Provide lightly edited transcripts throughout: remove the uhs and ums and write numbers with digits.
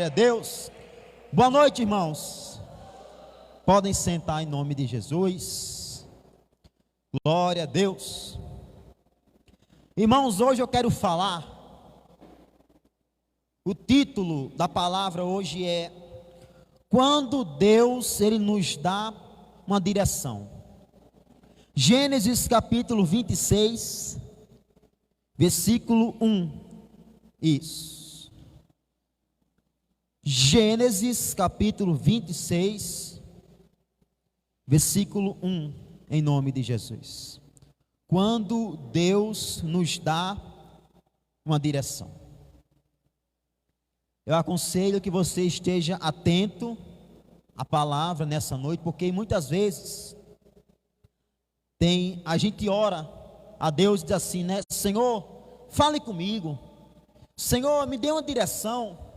a Deus. Boa noite, irmãos. Podem sentar em nome de Jesus. Glória a Deus. Irmãos, hoje eu quero falar. O título da palavra hoje é: quando Deus ele nos dá uma direção. Gênesis capítulo 26, versículo 1. Isso. Gênesis capítulo 26, versículo 1, em nome de Jesus. Quando Deus nos dá uma direção. Eu aconselho que você esteja atento à palavra nessa noite, porque muitas vezes a gente ora a Deus e diz assim, né? Senhor, fale comigo. Senhor, me dê uma direção.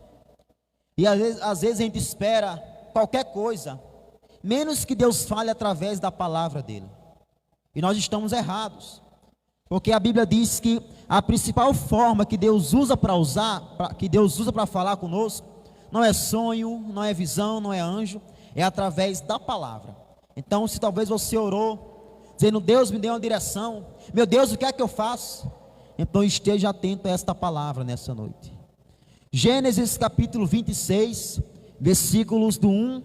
E às vezes a gente espera qualquer coisa, menos que Deus fale através da palavra dele. E nós estamos errados, porque a Bíblia diz que a principal forma que Deus usa para falar conosco, não é sonho, não é visão, não é anjo, é através da palavra. Então, se talvez você orou, dizendo, Deus me dê uma direção, meu Deus, o que é que eu faço? Então esteja atento a esta palavra nessa noite. Gênesis capítulo 26, versículos do 1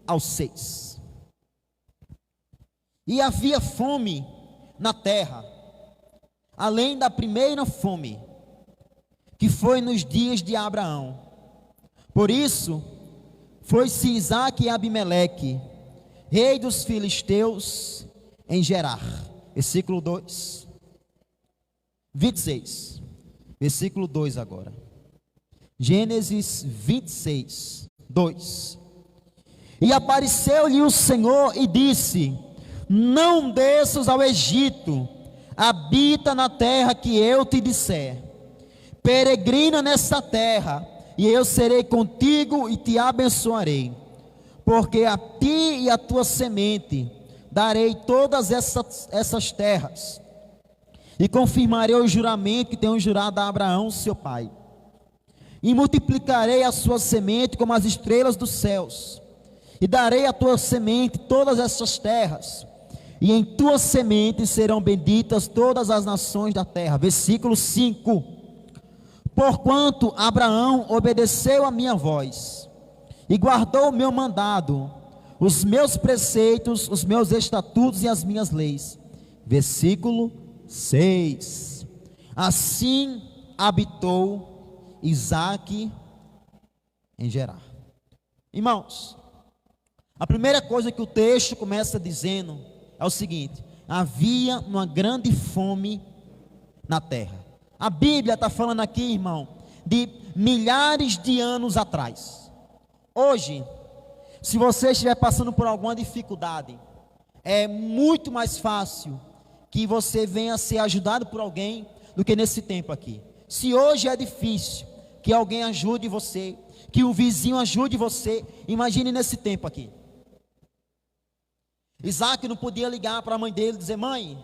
ao 6. E havia fome na terra, além da primeira fome, que foi nos dias de Abraão. Por isso, foi-se Isaque e Abimeleque, rei dos filisteus, em Gerar. Versículo 2. 26. Versículo 2 agora. Gênesis 26, 2. E apareceu-lhe o Senhor e disse: não desças ao Egito, habita na terra que eu te disser. Peregrina nessa terra, e eu serei contigo e te abençoarei. Porque a ti e a tua semente darei todas essas terras, e confirmarei o juramento que tenho jurado a Abraão, seu pai. E multiplicarei a sua semente como as estrelas dos céus, e darei à tua semente todas essas terras, e em tua semente serão benditas todas as nações da terra. Versículo 5. Porquanto Abraão obedeceu a minha voz, e guardou o meu mandado, os meus preceitos, os meus estatutos e as minhas leis. Versículo 6. Assim habitou Isaque em Gerar. Irmãos, a primeira coisa que o texto começa dizendo é o seguinte: havia uma grande fome na terra. A Bíblia está falando aqui, irmão, de milhares de anos atrás. Hoje, se você estiver passando por alguma dificuldade, é muito mais fácil que você venha ser ajudado por alguém do que nesse tempo aqui. Se hoje é difícil que alguém ajude você, que o vizinho ajude você, imagine nesse tempo aqui. Isaque não podia ligar para a mãe dele e dizer: mãe,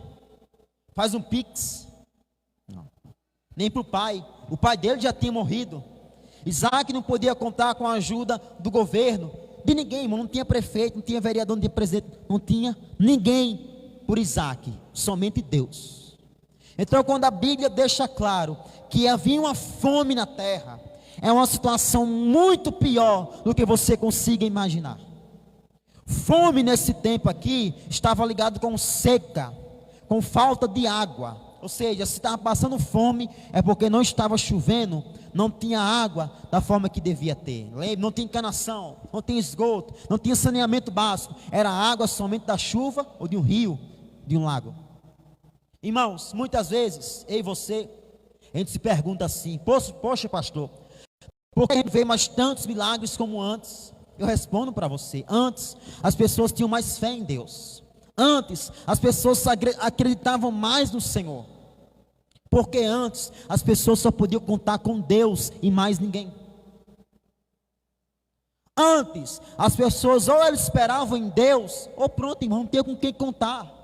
faz um pix. Não. Nem para o pai dele já tinha morrido. Isaque não podia contar com a ajuda do governo, de ninguém, irmão. Não tinha prefeito, não tinha vereador, não tinha presidente, não tinha ninguém por Isaque, somente Deus. Então, quando a Bíblia deixa claro que havia uma fome na terra, é uma situação muito pior do que você consiga imaginar. Fome nesse tempo aqui estava ligado com seca, com falta de água. Ou seja, se estava passando fome é porque não estava chovendo, não tinha água da forma que devia ter. Não tinha encanação, não tinha esgoto, não tinha saneamento básico. Era água somente da chuva ou de um rio, de um lago. Irmãos, muitas vezes, eu e você, a gente se pergunta assim: poxa pastor, por que a gente vê mais tantos milagres como antes? Eu respondo para você: antes as pessoas tinham mais fé em Deus. Antes as pessoas acreditavam mais no Senhor. Porque antes as pessoas só podiam contar com Deus e mais ninguém. Antes as pessoas ou elas esperavam em Deus, ou pronto, irmão, não tinha com quem contar.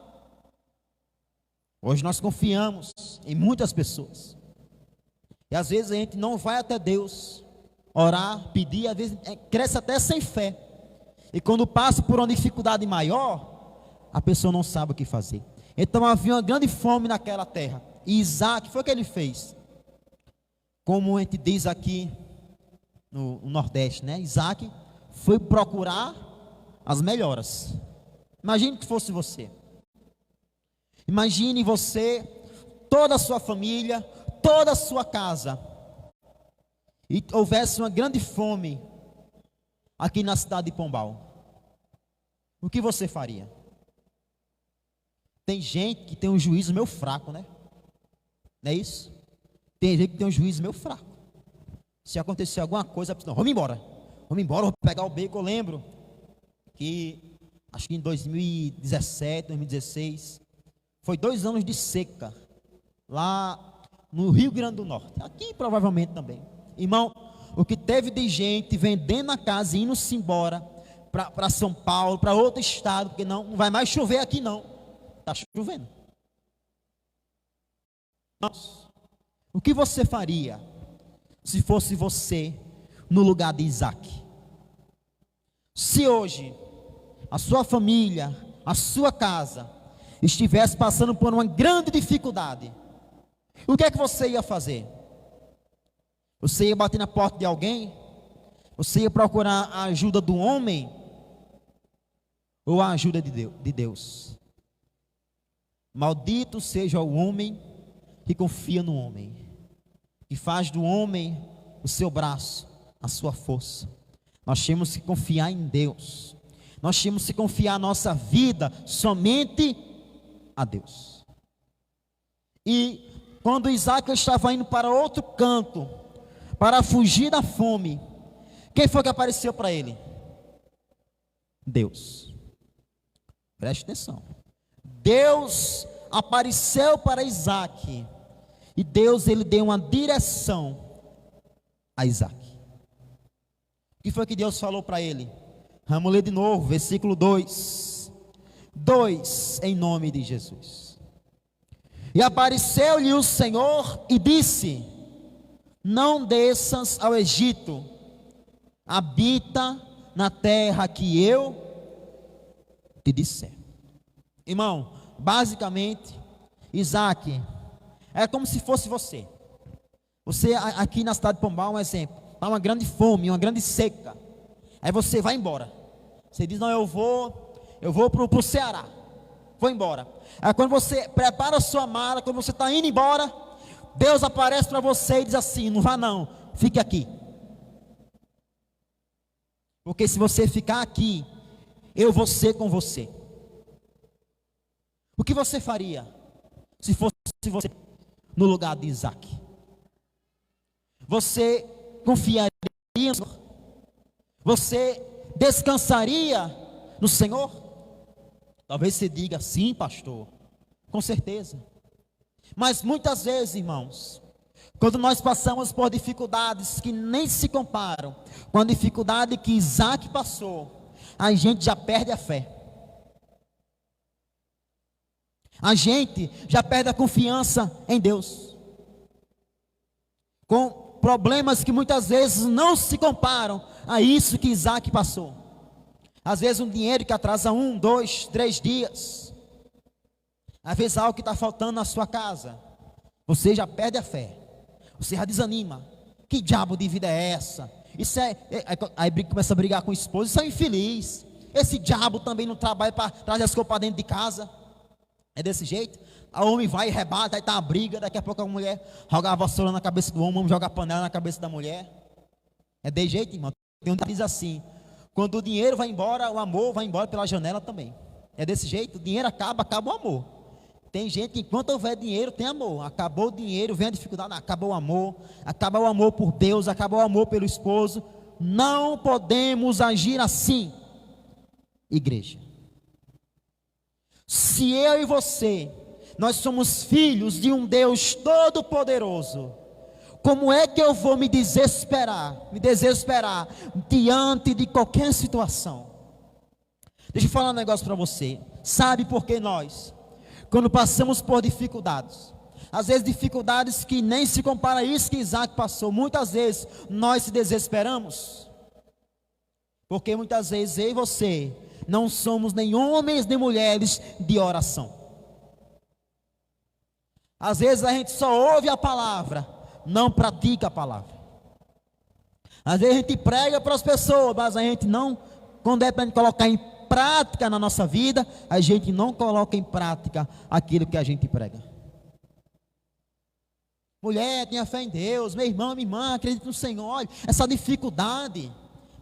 Hoje nós confiamos em muitas pessoas. E às vezes a gente não vai até Deus, orar, pedir, às vezes cresce até sem fé. E quando passa por uma dificuldade maior, a pessoa não sabe o que fazer. Então havia uma grande fome naquela terra. E Isaac, foi o que ele fez? Como a gente diz aqui no Nordeste, né? Isaac foi procurar as melhoras. Imagine que fosse você. Imagine você, toda a sua família, toda a sua casa, e houvesse uma grande fome aqui na cidade de Pombal. O que você faria? Tem gente que tem um juízo meio fraco, né? Não é isso? Tem gente que tem um juízo meio fraco. Se acontecer alguma coisa, não, vamos embora, vou pegar o beco. Eu lembro que, acho que em 2017, 2016, foi 2 anos de seca, lá no Rio Grande do Norte, aqui provavelmente também. Irmão, o que teve de gente vendendo a casa e indo-se embora para São Paulo, para outro estado, porque não vai mais chover aqui não, está chovendo. Nossa, o que você faria se fosse você no lugar de Isaac? Se hoje a sua família, a sua casa estivesse passando por uma grande dificuldade, o que é que você ia fazer? Você ia bater na porta de alguém? Você ia procurar a ajuda do homem? Ou a ajuda de Deus? Maldito seja o homem que confia no homem, que faz do homem o seu braço, a sua força. Nós temos que confiar em Deus. Nós temos que confiar a nossa vida somente a Deus. E quando Isaac estava indo para outro canto, para fugir da fome, quem foi que apareceu para ele? Deus. Preste atenção. Deus apareceu para Isaac, e Deus, ele deu uma direção a Isaac. O que foi que Deus falou para ele? Vamos ler de novo, versículo 2. 2, em nome de Jesus. E apareceu-lhe o Senhor e disse: não desças ao Egito, habita na terra que eu te disser. Irmão, basicamente, Isaac é como se fosse você. Você aqui na cidade de Pombal, um exemplo, está uma grande fome, uma grande seca. Aí você vai embora. Você diz: não, eu vou para o Ceará, vou embora. Aí quando você prepara a sua mala, quando você está indo embora, Deus aparece para você e diz assim: não vá não, fique aqui. Porque se você ficar aqui, eu vou ser com você. O que você faria se fosse você no lugar de Isaac? Você confiaria no Senhor? Você descansaria no Senhor? Talvez você diga: sim, pastor, com certeza. Mas muitas vezes, irmãos, quando nós passamos por dificuldades que nem se comparam com a dificuldade que Isaac passou, a gente já perde a fé. A gente já perde a confiança em Deus. Com problemas que muitas vezes não se comparam a isso que Isaac passou. Às vezes um dinheiro que atrasa 1, 2, 3 dias. Às vezes algo que está faltando na sua casa. Você já perde a fé. Você já desanima. Que diabo de vida é essa? Isso aí começa a brigar com o esposo. Isso é infeliz. Esse diabo também não trabalha para trazer as coisas para dentro de casa. É desse jeito. A homem vai e rebate, aí está uma briga. Daqui a pouco a mulher joga a vassoura na cabeça do homem joga a panela na cabeça da mulher. É desse jeito, irmão. Tem um que diz assim: quando o dinheiro vai embora, o amor vai embora pela janela também. É desse jeito. O dinheiro acaba o amor. Tem gente que enquanto houver dinheiro tem amor. Acabou o dinheiro, vem a dificuldade, acabou o amor. Acabou o amor por Deus, acabou o amor pelo esposo. Não podemos agir assim, igreja. Se eu e você, nós somos filhos de um Deus todo-poderoso, como é que eu vou me desesperar diante de qualquer situação? Deixa eu falar um negócio para você. Sabe por que nós, quando passamos por dificuldades, Às vezes dificuldades que nem se compara a isso que Isaac passou. Muitas vezes nós se desesperamos, porque muitas vezes eu e você não somos nem homens nem mulheres de oração. Às vezes a gente só ouve a palavra, não pratica a palavra. Às vezes a gente prega para as pessoas, mas a gente não, quando é para a gente colocar em prática na nossa vida, a gente não coloca em prática aquilo que a gente prega. Mulher, tenha fé em Deus, meu irmão, minha irmã, acredite no Senhor. Olha, essa dificuldade,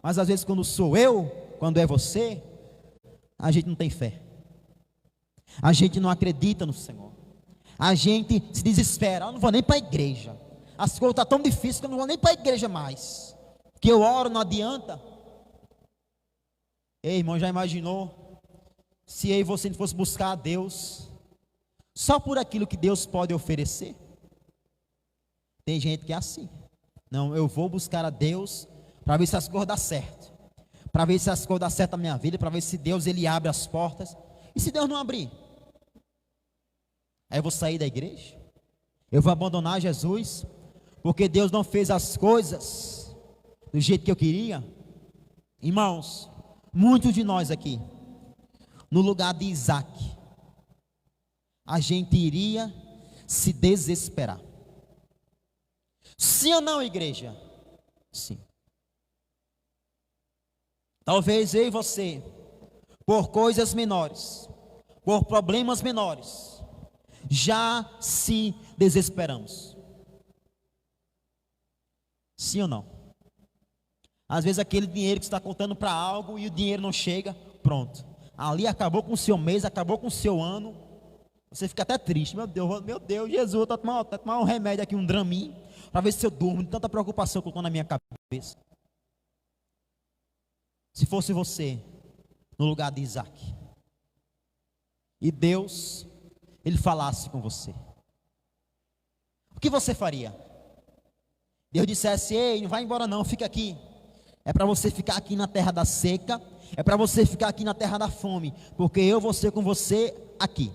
mas às vezes quando sou eu, quando é você, a gente não tem fé, a gente não acredita no Senhor, a gente se desespera. Eu não vou nem para a igreja, as coisas estão tão difíceis que eu não vou nem para a igreja mais, que eu oro não adianta. Ei, irmão, já imaginou se eu e você fosse buscar a Deus só por aquilo que Deus pode oferecer? Tem gente que é assim. Não, eu vou buscar a Deus para ver se as coisas dão certo, para ver se as coisas dão certo na minha vida, para ver se Deus ele abre as portas. E se Deus não abrir? Aí eu vou sair da igreja, eu vou abandonar Jesus, porque Deus não fez as coisas do jeito que eu queria. Irmãos, muitos de nós aqui, no lugar de Isaac, a gente iria se desesperar. Sim ou não, igreja? Sim. Talvez eu e você, por coisas menores, por problemas menores, já se desesperamos. Sim ou não? Às vezes aquele dinheiro que você está contando para algo e o dinheiro não chega, pronto. Ali acabou com o seu mês, acabou com o seu ano. Você fica até triste. Meu Deus, Jesus, eu estou tomando um remédio aqui, um Dramin, para ver se eu durmo, de tanta preocupação que eu estou na minha cabeça. Se fosse você, no lugar de Isaac, e Deus, ele falasse com você, o que você faria? Deus dissesse: ei, não vai embora não, fica aqui. É para você ficar aqui na terra da seca, é para você ficar aqui na terra da fome, porque eu vou ser com você aqui.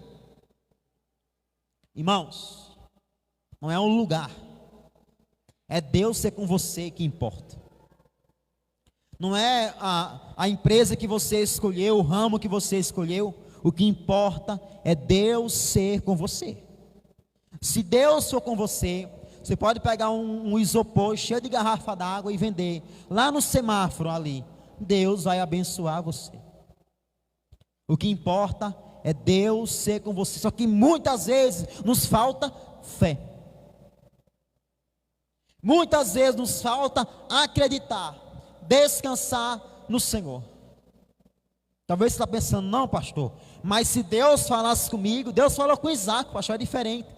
Irmãos, não é um lugar, é Deus ser com você que importa. Não é a empresa que você escolheu, o ramo que você escolheu. O que importa é Deus ser com você. Se Deus for com você, você pode pegar um isopor cheio de garrafa d'água e vender lá no semáforo ali. Deus vai abençoar você. O que importa é Deus ser com você. Só que muitas vezes nos falta fé. Muitas vezes nos falta acreditar, descansar no Senhor. Talvez você está pensando: não, pastor, mas se Deus falasse comigo, Deus falou com Isaac, pastor, é diferente.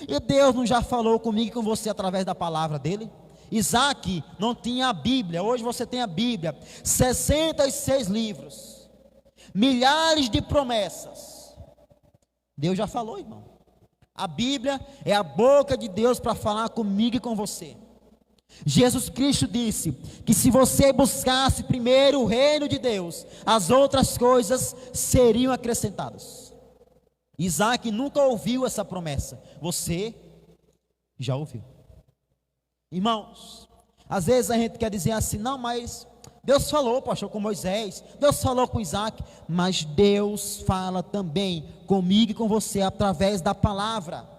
E Deus não já falou comigo e com você através da palavra dele? Isaac não tinha a Bíblia, hoje você tem a Bíblia, 66 livros, milhares de promessas. Deus já falou, irmão. A Bíblia é a boca de Deus para falar comigo e com você. Jesus Cristo disse que se você buscasse primeiro o reino de Deus, as outras coisas seriam acrescentadas. Isaac nunca ouviu essa promessa, você já ouviu. Irmãos, às vezes a gente quer dizer assim: não, mas Deus falou, pastor, com Moisés, Deus falou com Isaac, mas Deus fala também comigo e com você através da palavra.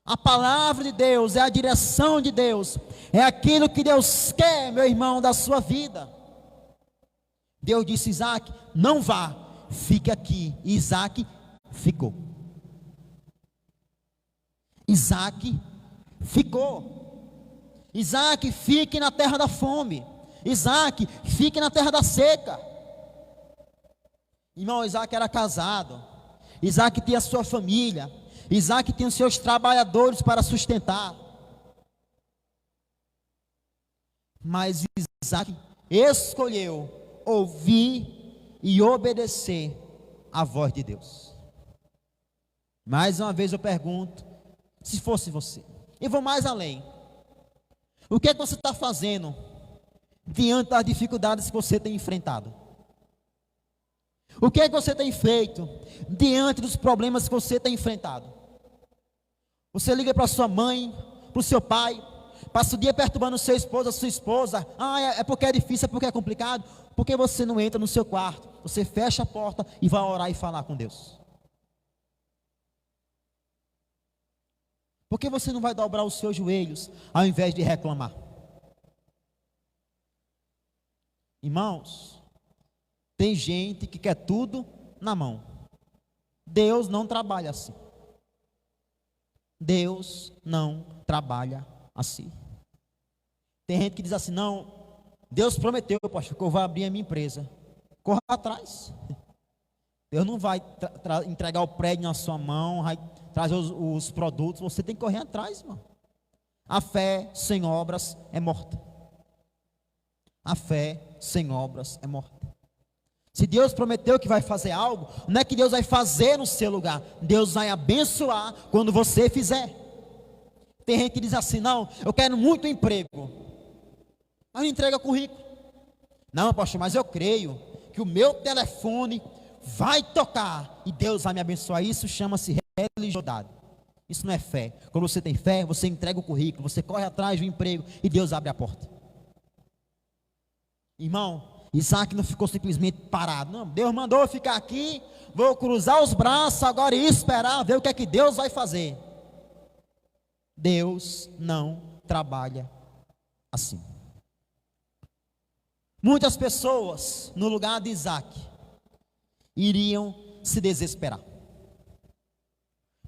A palavra de Deus é a direção de Deus, é aquilo que Deus quer, meu irmão, da sua vida. Deus disse: Isaac, não vá, fique aqui. E Isaac ficou. Isaac ficou. Isaac, fique na terra da fome. Isaac, fique na terra da seca. Irmão, Isaac era casado. Isaac tinha a sua família. Isaac tinha os seus trabalhadores para sustentar. Mas Isaac escolheu ouvir e obedecer a voz de Deus. Mais uma vez eu pergunto: se fosse você, e vou mais além, o que é que você está fazendo diante das dificuldades que você tem enfrentado? O que é que você tem feito diante dos problemas que você tem enfrentado? Você liga para sua mãe, para o seu pai, passa o dia perturbando o seu esposo, a sua esposa. É porque é difícil, é porque é complicado. Por que você não entra no seu quarto? Você fecha a porta e vai orar e falar com Deus. Por que você não vai dobrar os seus joelhos ao invés de reclamar? Irmãos, tem gente que quer tudo na mão. Deus não trabalha assim. Deus não trabalha assim. Tem gente que diz assim: não, Deus prometeu, pastor, que eu vou abrir a minha empresa. Corra atrás. Deus não vai entregar o prédio na sua mão, vai trazer os produtos. Você tem que correr atrás, irmão. A fé sem obras é morta. A fé sem obras é morta. Se Deus prometeu que vai fazer algo, não é que Deus vai fazer no seu lugar. Deus vai abençoar quando você fizer. Tem gente que diz assim: não, eu quero muito emprego, mas não entrega currículo. Não, pastor, mas eu creio que o meu telefone vai tocar e Deus vai me abençoar. Isso chama-se religiosidade. Isso não é fé. Quando você tem fé, você entrega o currículo, você corre atrás do emprego e Deus abre a porta. Irmão, Isaac não ficou simplesmente parado. Não, Deus mandou eu ficar aqui, vou cruzar os braços agora e esperar ver o que é que Deus vai fazer. Deus não trabalha assim. Muitas pessoas, no lugar de Isaac, iriam se desesperar.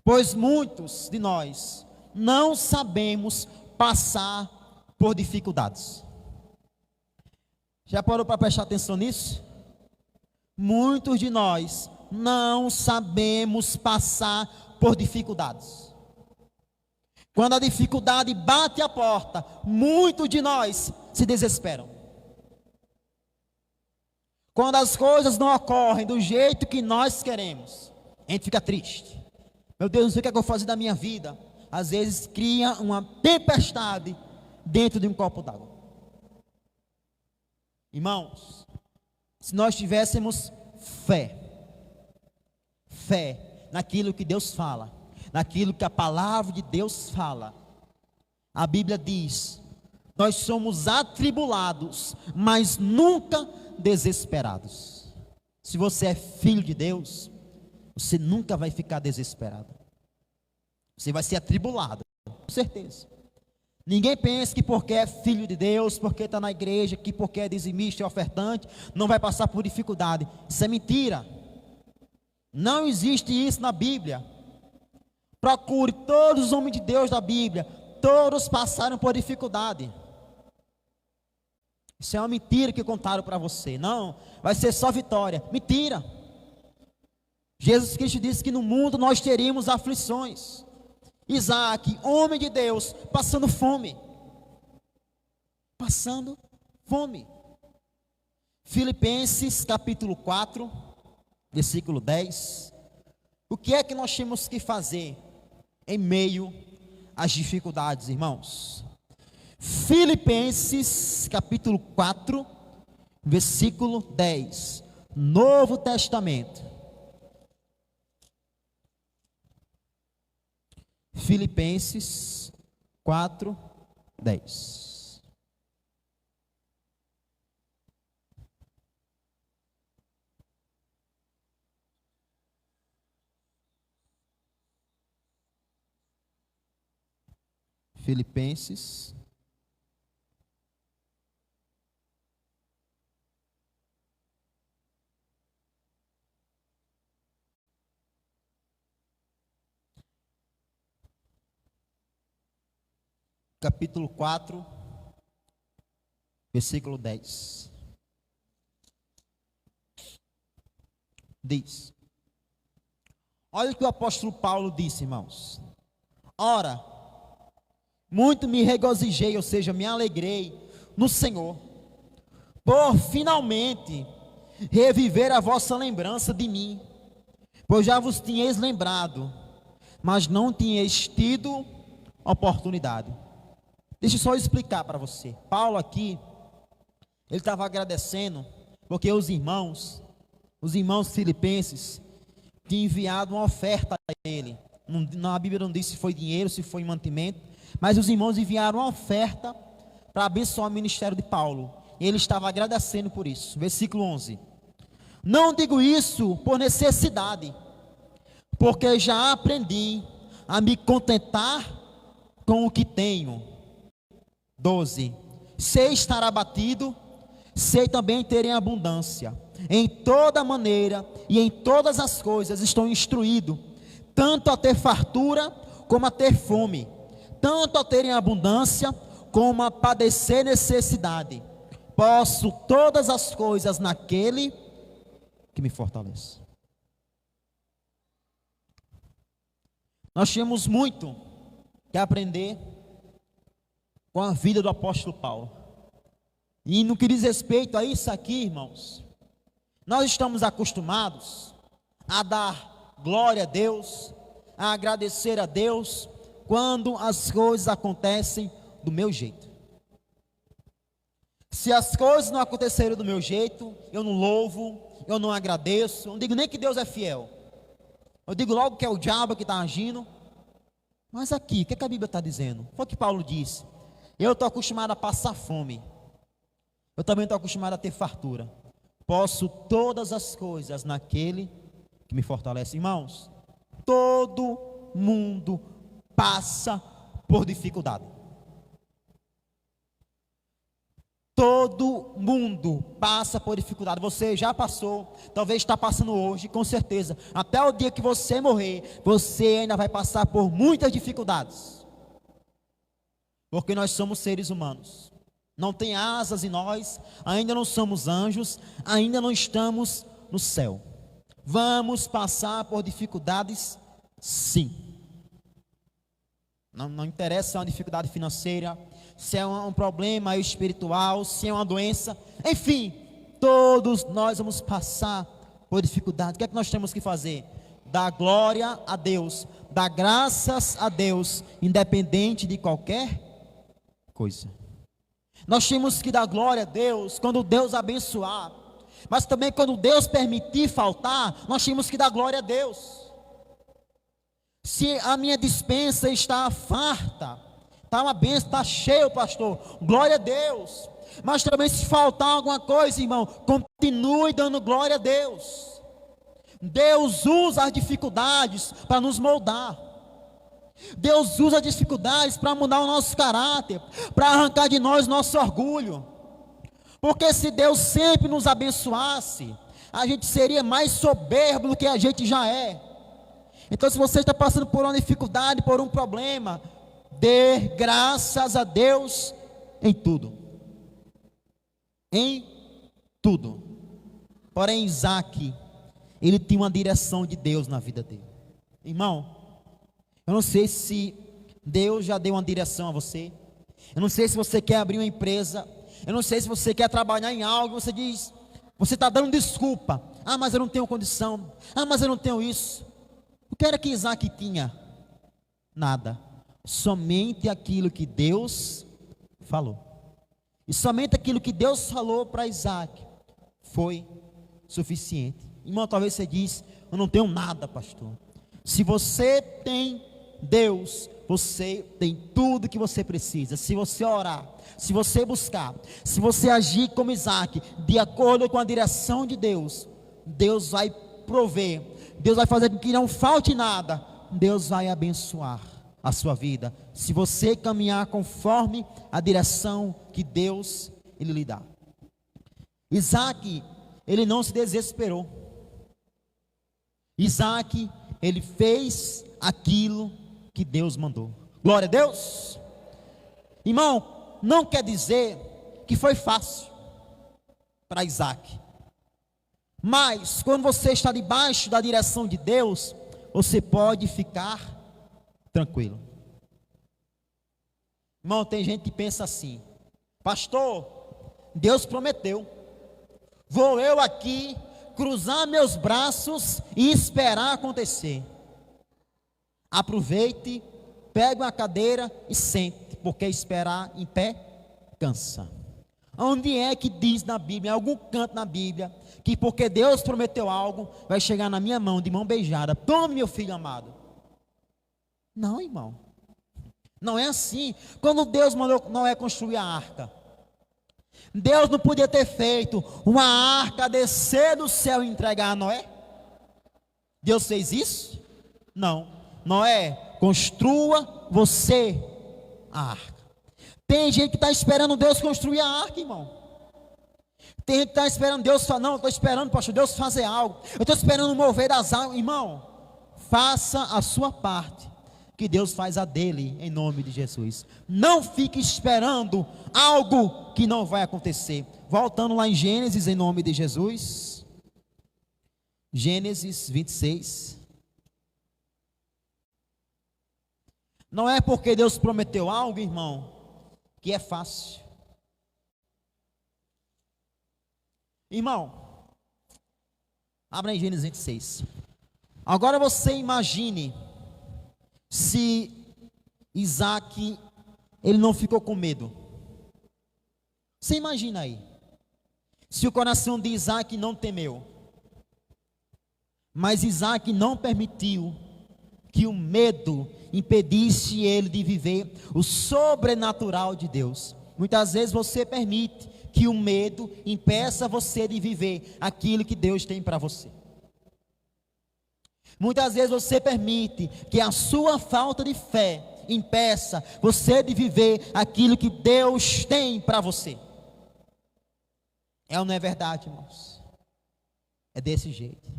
Pois muitos de nós não sabemos passar por dificuldades. Já parou para prestar atenção nisso? Muitos de nós não sabemos passar por dificuldades. Quando a dificuldade bate a porta, muitos de nós se desesperam. Quando as coisas não ocorrem do jeito que nós queremos, a gente fica triste. Meu Deus, não sei o que é que eu vou fazer da minha vida. Às vezes cria uma tempestade dentro de um copo d'água. Irmãos, se nós tivéssemos fé naquilo que Deus fala, naquilo que a palavra de Deus fala, a Bíblia diz: nós somos atribulados, mas nunca desesperados. Se você é filho de Deus, você nunca vai ficar desesperado. Você vai ser atribulado, com certeza. Ninguém pensa que porque é filho de Deus, porque está na igreja, que porque é dizimista e ofertante, não vai passar por dificuldade. Isso é mentira. Não existe isso na Bíblia. Procure todos os homens de Deus da Bíblia, todos passaram por dificuldade. Isso é uma mentira que contaram para você. Não, vai ser só vitória. Mentira. Jesus Cristo disse que no mundo nós teríamos aflições. Isaac, homem de Deus, passando fome. Passando fome. Filipenses capítulo 4, versículo 10. O que é que nós temos que fazer em meio às dificuldades, irmãos? Filipenses capítulo 4, versículo 10. Novo Testamento. Filipenses 4, 10. Filipenses capítulo 4, versículo 10. Diz: olha o que o apóstolo Paulo disse, irmãos. Ora, muito me regozijei, ou seja, me alegrei no Senhor, por finalmente reviver a vossa lembrança de mim, pois já vos tinhais lembrado, mas não tinhais tido oportunidade. Deixa eu só explicar para você. Paulo aqui, ele estava agradecendo, porque os irmãos filipenses, tinham enviado uma oferta a ele. Na Bíblia não diz se foi dinheiro, se foi mantimento, mas os irmãos enviaram uma oferta para abençoar o ministério de Paulo, e ele estava agradecendo por isso. Versículo 11: não digo isso por necessidade, porque já aprendi a me contentar com o que tenho. 12: sei estar abatido, sei também ter em abundância. Em toda maneira e em todas as coisas estou instruído, tanto a ter fartura como a ter fome, tanto a ter em abundância como a padecer necessidade. Posso todas as coisas naquele que me fortalece. Nós tínhamos muito que aprender com a vida do apóstolo Paulo. E no que diz respeito a isso aqui, irmãos, nós estamos acostumados a dar glória a Deus, a agradecer a Deus, quando as coisas acontecem do meu jeito. Se as coisas não acontecerem do meu jeito, eu não louvo, eu não agradeço, eu não digo nem que Deus é fiel, eu digo logo que é o diabo que está agindo. Mas aqui, o que a Bíblia está dizendo? Foi o que Paulo disse: eu estou acostumado a passar fome, eu também estou acostumado a ter fartura. Posso todas as coisas naquele que me fortalece. Irmãos, todo mundo passa por dificuldade. Todo mundo passa por dificuldade. Você já passou, talvez está passando hoje, com certeza. Até o dia que você morrer, você ainda vai passar por muitas dificuldades. Porque nós somos seres humanos. Não tem asas em nós, ainda não somos anjos, ainda não estamos no céu. Vamos passar por dificuldades, sim. Não interessa se é uma dificuldade financeira, se é um problema espiritual, se é uma doença, enfim, todos nós vamos passar por dificuldade. O que é que nós temos que fazer? Dar glória a Deus, dar graças a Deus, independente de qualquer coisa. Nós temos que dar glória a Deus quando Deus abençoar, mas também quando Deus permitir faltar, nós temos que dar glória a Deus. Se a minha despensa está farta, está uma bênção, está cheio, pastor, glória a Deus. Mas também se faltar alguma coisa, irmão, continue dando glória a Deus. Deus usa as dificuldades para nos moldar. Deus usa as dificuldades para mudar o nosso caráter, para arrancar de nós nosso orgulho. Porque se Deus sempre nos abençoasse, a gente seria mais soberbo do que a gente já é. Então, se você está passando por uma dificuldade, por um problema, dê graças a Deus em tudo. Em tudo. Porém, Isaac, ele tinha uma direção de Deus na vida dele. Irmão, eu não sei se Deus já deu uma direção a você. Eu não sei se você quer abrir uma empresa. Eu não sei se você quer trabalhar em algo. Você diz, você está dando desculpa. Ah, mas eu não tenho condição. Ah, mas eu não tenho isso. O que era que Isaac tinha? Nada. Somente aquilo que Deus falou. E somente aquilo que Deus falou para Isaac foi suficiente. Irmão, talvez você diz, eu não tenho nada, pastor. Se você tem Deus, você tem tudo que você precisa. Se você orar, se você buscar, se você agir como Isaac, de acordo com a direção de Deus, Deus vai prover, Deus vai fazer com que não falte nada, Deus vai abençoar a sua vida, se você caminhar conforme a direção que Deus ele lhe dá. Isaac, ele não se desesperou. Isaac, ele fez aquilo que Deus mandou. Glória a Deus. Irmão, não quer dizer que foi fácil para Isaac, mas quando você está debaixo da direção de Deus, você pode ficar tranquilo. Irmão, tem gente que pensa assim, pastor, Deus prometeu, vou eu aqui cruzar meus braços e esperar acontecer. Aproveite, pegue uma cadeira e sente, porque esperar em pé cansa. Onde é que diz na Bíblia, em algum canto na Bíblia, que porque Deus prometeu algo, vai chegar na minha mão, de mão beijada, tome meu filho amado? Não, irmão. Não é assim. Quando Deus mandou Noé construir a arca, Deus não podia ter feito uma arca descer do céu e entregar a Noé? Deus fez isso? Não. Noé, construa você a arca. Tem gente que está esperando Deus construir a arca, irmão. Tem gente que está esperando Deus falar, não, eu estou esperando, pastor, Deus fazer algo. Eu estou esperando mover das águas. Irmão, faça a sua parte, que Deus faz a dele, em nome de Jesus. Não fique esperando algo que não vai acontecer. Voltando lá em Gênesis, em nome de Jesus. Gênesis 26. Não é porque Deus prometeu algo, irmão, que é fácil. Irmão, abra em Gênesis 26. Agora você imagine se Isaac, ele não ficou com medo. Você imagina aí, se o coração de Isaac não temeu, mas Isaac não permitiu que o medo impedisse ele de viver o sobrenatural de Deus. Muitas vezes você permite que o medo impeça você de viver aquilo que Deus tem para você. Muitas vezes você permite que a sua falta de fé impeça você de viver aquilo que Deus tem para você. É ou não é verdade, irmãos? É desse jeito.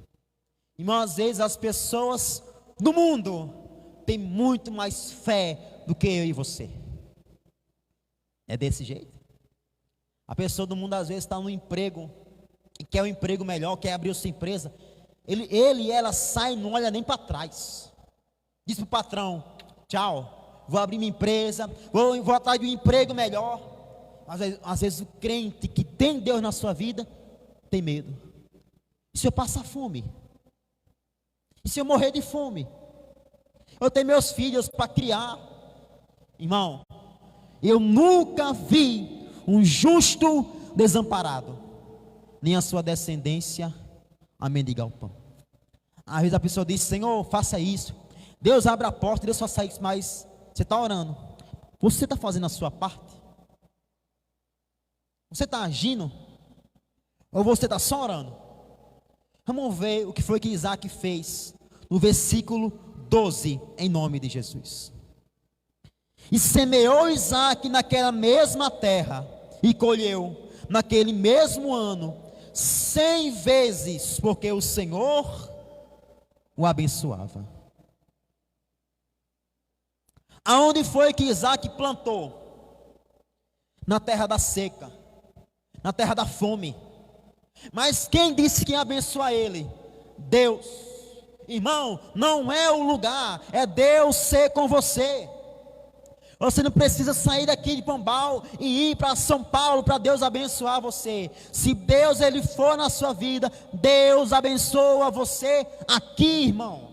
Irmãos, às vezes as pessoas do mundo têm muito mais fé do que eu e você. É desse jeito. A pessoa do mundo às vezes está no emprego, e quer um emprego melhor, quer abrir sua empresa. Ele e ela sai e não olha nem para trás. Diz para o patrão, tchau, vou abrir minha empresa, vou atrás de um emprego melhor. Mas às vezes o crente que tem Deus na sua vida, tem medo. E se eu passar fome? E se eu morrer de fome? Eu tenho meus filhos para criar. Irmão, eu nunca vi um justo desamparado, nem a sua descendência a mendigar o pão. Às vezes a pessoa diz, Senhor, faça isso. Deus abre a porta, Deus faça isso, mas você está orando. Você está fazendo a sua parte? Você está agindo? Ou você está só orando? Vamos ver o que foi que Isaac fez no versículo 12, em nome de Jesus. E semeou Isaac naquela mesma terra, e colheu naquele mesmo ano 100 vezes, porque o Senhor o abençoava. Aonde foi que Isaac plantou? Na terra da seca, na terra da fome. Mas quem disse que ia abençoar ele? Deus. Irmão, não é o lugar, é Deus ser com você. Você não precisa sair daqui de Pombal e ir para São Paulo para Deus abençoar você. Se Deus ele for na sua vida, Deus abençoa você aqui, irmão.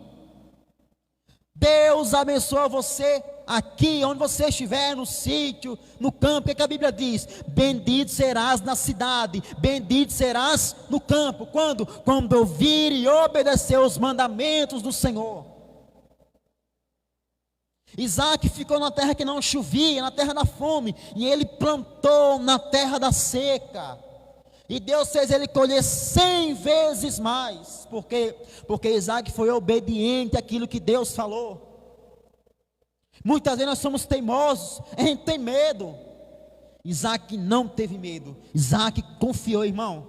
Deus abençoa você aqui, onde você estiver, no sítio, no campo. O que a Bíblia diz? Bendito serás na cidade, bendito serás no campo. Quando? Quando ouvir e obedecer os mandamentos do Senhor. Isaac ficou na terra que não chovia, na terra da fome, e ele plantou na terra da seca, e Deus fez ele colher 100 vezes mais, porque Isaac foi obediente àquilo que Deus falou. Muitas vezes nós somos teimosos, a gente tem medo. Isaac não teve medo, Isaac confiou, irmão.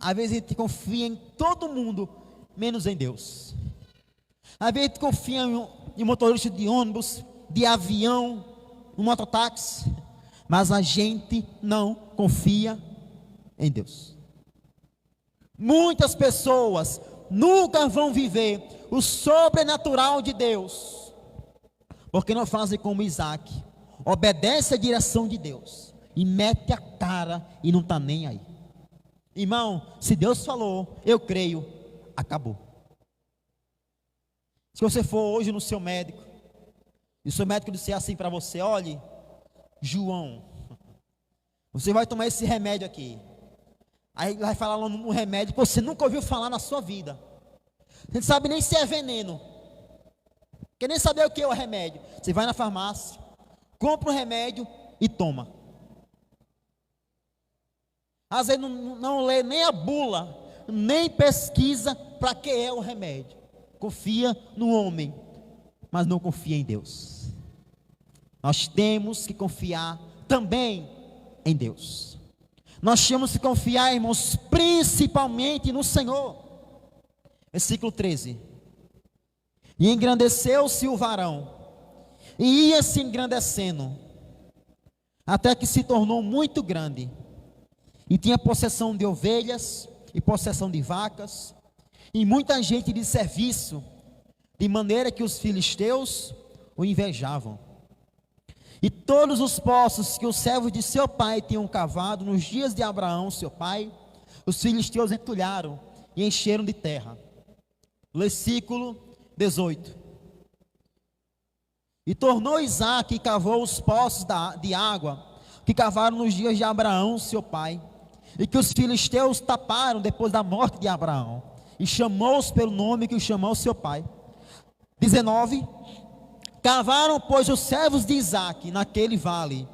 Às vezes a gente confia em todo mundo, menos em Deus. Às vezes a gente confia em motorista de ônibus, de avião, no mototáxi, mas a gente não confia em Deus. Muitas pessoas nunca vão viver o sobrenatural de Deus, porque não fazem como Isaac, obedece a direção de Deus, e mete a cara e não está nem aí. Irmão, se Deus falou, eu creio, acabou. Se você for hoje no seu médico, e o seu médico disser assim para você, olhe, João, você vai tomar esse remédio aqui. Aí ele vai falar um remédio que você nunca ouviu falar na sua vida. Você não sabe nem se é veneno. Quer nem saber o que é o remédio. Você vai na farmácia, compra o remédio e toma. Às vezes não lê nem a bula, nem pesquisa para que é o remédio. Confia no homem, mas não confia em Deus. Nós temos que confiar também em Deus. Nós temos que confiar, irmãos, principalmente no Senhor. Versículo 13. E engrandeceu-se o varão, e ia se engrandecendo, até que se tornou muito grande, e tinha possessão de ovelhas, e possessão de vacas, e muita gente de serviço, de maneira que os filisteus o invejavam. E todos os poços que os servos de seu pai tinham cavado nos dias de Abraão, seu pai, os filisteus entulharam e encheram de terra. Versículo 18. E tornou Isaque e cavou os poços de água que cavaram nos dias de Abraão, seu pai, e que os filisteus taparam depois da morte de Abraão, e chamou-os pelo nome que o chamou seu pai. 19. Cavaram, pois, os servos de Isaque naquele vale,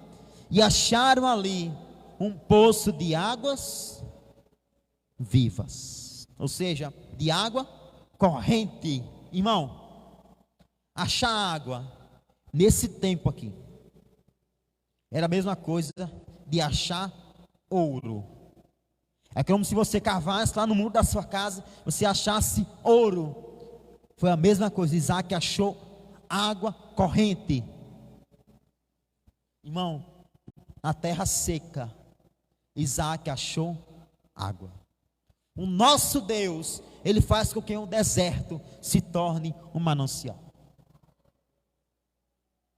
e acharam ali um poço de águas vivas, ou seja, de água corrente. Irmão, achar água nesse tempo aqui era a mesma coisa de achar ouro. É como se você cavasse lá no muro da sua casa, você achasse ouro. Foi a mesma coisa. Isaque achou água corrente. Irmão, na terra seca, Isaque achou água. O nosso Deus, Ele faz com que um deserto se torne um manancial.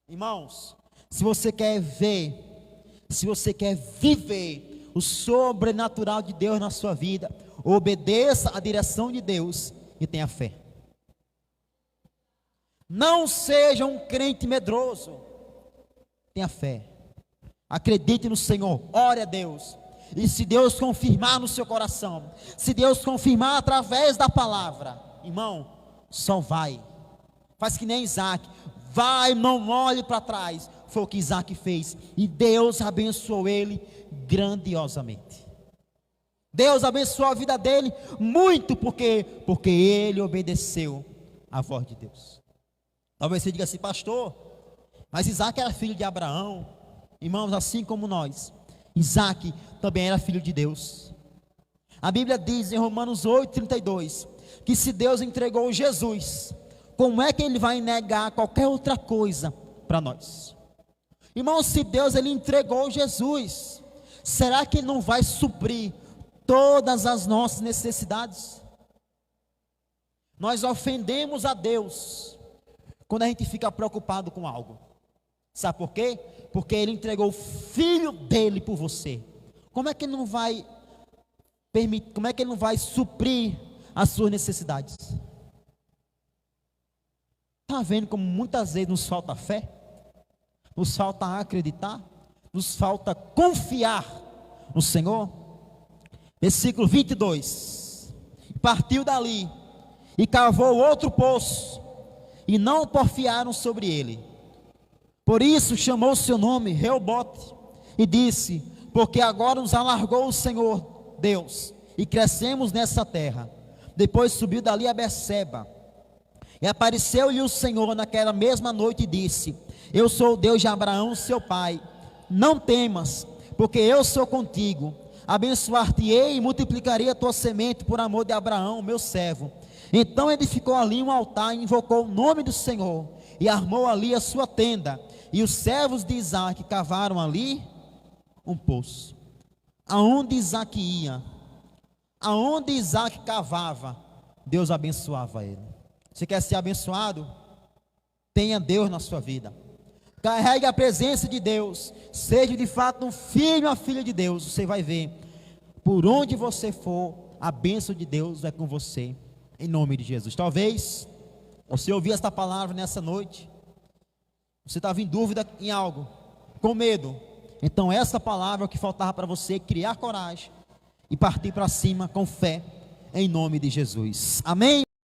Irmãos, se você quer ver, se você quer viver o sobrenatural de Deus na sua vida, obedeça à direção de Deus e tenha fé. Não seja um crente medroso, tenha fé, acredite no Senhor, ore a Deus. E se Deus confirmar no seu coração, se Deus confirmar através da palavra, irmão, só vai. Faz que nem Isaque, vai, não olhe para trás. Foi o que Isaque fez, e Deus abençoou ele grandiosamente. Deus abençoou a vida dele muito, porque ele obedeceu à voz de Deus. Talvez você diga assim, pastor, mas Isaque era filho de Abraão. Irmãos, assim como nós, Isaque também era filho de Deus. A Bíblia diz em Romanos 8:32 que se Deus entregou Jesus, como é que Ele vai negar qualquer outra coisa para nós? Irmãos, se Deus Ele entregou Jesus, será que Ele não vai suprir todas as nossas necessidades? Nós ofendemos a Deus quando a gente fica preocupado com algo. Sabe por quê? Porque Ele entregou o Filho dele por você. Como é que Ele não vai permitir, como é que Ele não vai suprir as suas necessidades? Está vendo como muitas vezes nos falta fé? Nos falta acreditar? Nos falta confiar no Senhor? Versículo 22. Partiu dali e cavou outro poço, e não porfiaram sobre ele. Por isso chamou o seu nome Reobote, e disse: porque agora nos alargou o Senhor Deus, e crescemos nessa terra. Depois subiu dali a Berseba, e apareceu-lhe o Senhor naquela mesma noite e disse: eu sou o Deus de Abraão seu pai, não temas, porque eu sou contigo, abençoar-te-ei e multiplicarei a tua semente por amor de Abraão meu servo. Então edificou ali um altar e invocou o nome do Senhor, e armou ali a sua tenda, e os servos de Isaque cavaram ali um poço. Aonde Isaque ia, aonde Isaque cavava, Deus abençoava ele. Você quer ser abençoado? Tenha Deus na sua vida, carregue a presença de Deus, seja de fato um filho ou uma filha de Deus. Você vai ver, por onde você for, a bênção de Deus é com você, em nome de Jesus. Talvez você ouviu esta palavra nessa noite, você estava em dúvida em algo, com medo. Então essa palavra é o que faltava para você, criar coragem e partir para cima com fé, em nome de Jesus. Amém?